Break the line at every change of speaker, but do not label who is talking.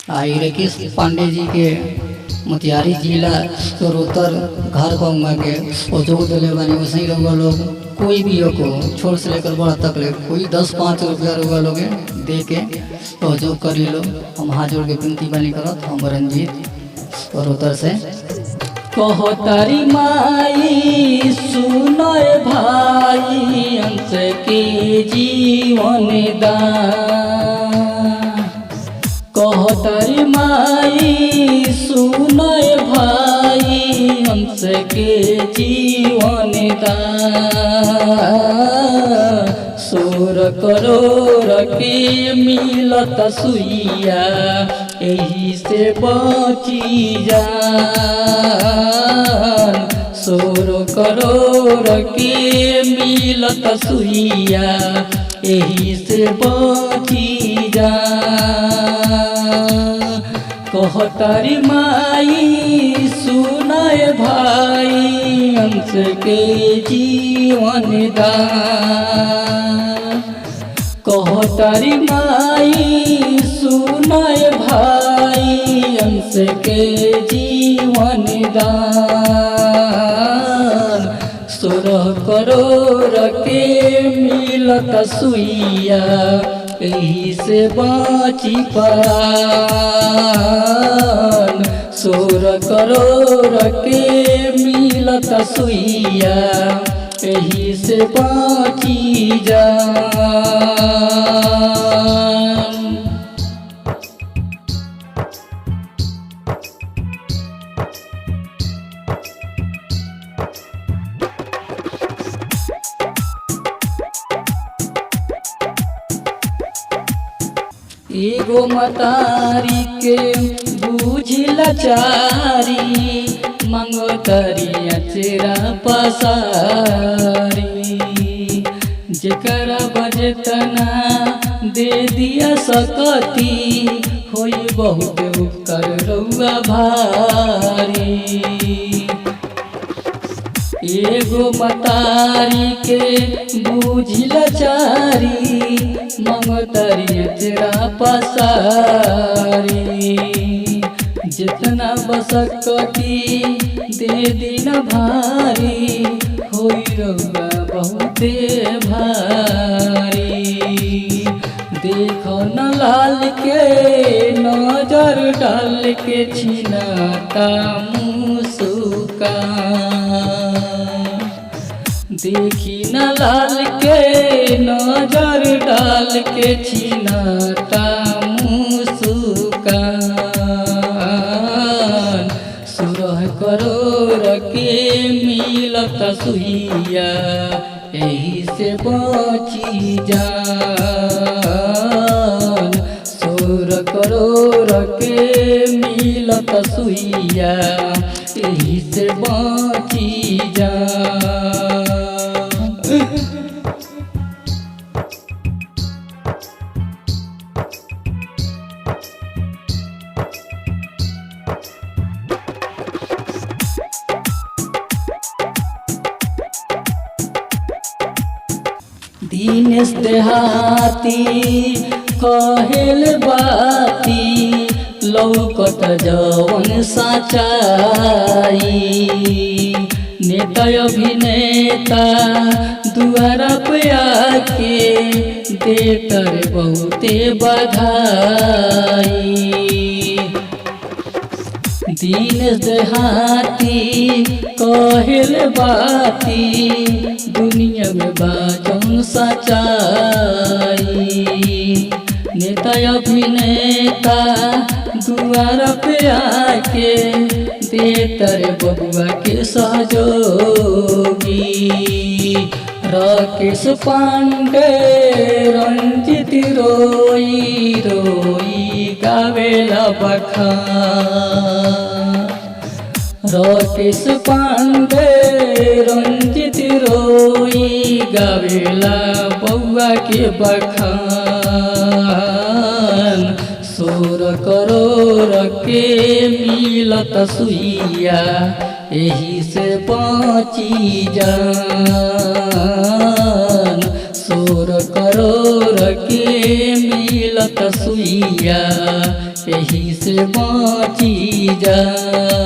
रेकेश पांडे जी के मोतिहारी जिला चौरोत्तर घर गाँव के सहयोग दिले बानी। वैसे ही रउआ लोग कोई भी हो को छोट से लेकर बड़ा तक ले कोई 10-5 रुपया रउआ लोग दे के सहयोग करी लो। हम हाथ जोड़ के विनती बानी करत हम रंजीत चौरोत्तर से। कहो तारी माई सुनय भाई अंश के जीवन दान। कहो तारी माई सुनय भाई अंश के जीवन दान। सोर करोड़ के मिलत सुइया यही से बची जान। सोर करोड़ के मिलत सुइया यही से बची जान। कह तारी माई सुनय भाई अंश के जीवन दान। कह तारी माई सुनय भाई अंश के जीवन दान। 16 करोड़ के मिलत सुइया यही से बाची पान। 16 करोड़ के मिलत सुइया यही से बाची जान। एगो मतारी के बूझिल चारी मांगो तारी अचेरा पसारी। जेकरा बजतना दे दिया सकती होई बहुत उपकार रउआ भारी। एगो मतारी के बूझिल चारी मंगतारी अचरा पसारी। जितना बसकती दे दिन भारी होई रउआ बहुते भारी। देखो न लाल के नजर डाल के छिनाता मुस्कान। देखी न लाल के नजर डाल के छिनाता मुस्कान। 16 करोड़ के मिलत सुइया यही से बची जान। 16 करोड़ के मिलत सुइया यही से बची जान। दीनेश देहाती कहेल बाती लौकत जवन सच्चाई। नेता अभिनेता दुआरा पे आके देतर बहुते बधाई। दीनेश देहाती कहेल बाती दुनिया में बाजन सच्चाई। नेता अभिनेता दुआरा पे आके देतर बबुआ के सहयोगी। राकेश पांडे रंजित रोई रोई गावेला बखान। राकेश पांडे रंजित रोई गावेला बउआ के बखान। 16 करोड़ के मिलत सुइया यही से बची जान। 16 करोड़ के मिलत सुइया यही से बाँची जा।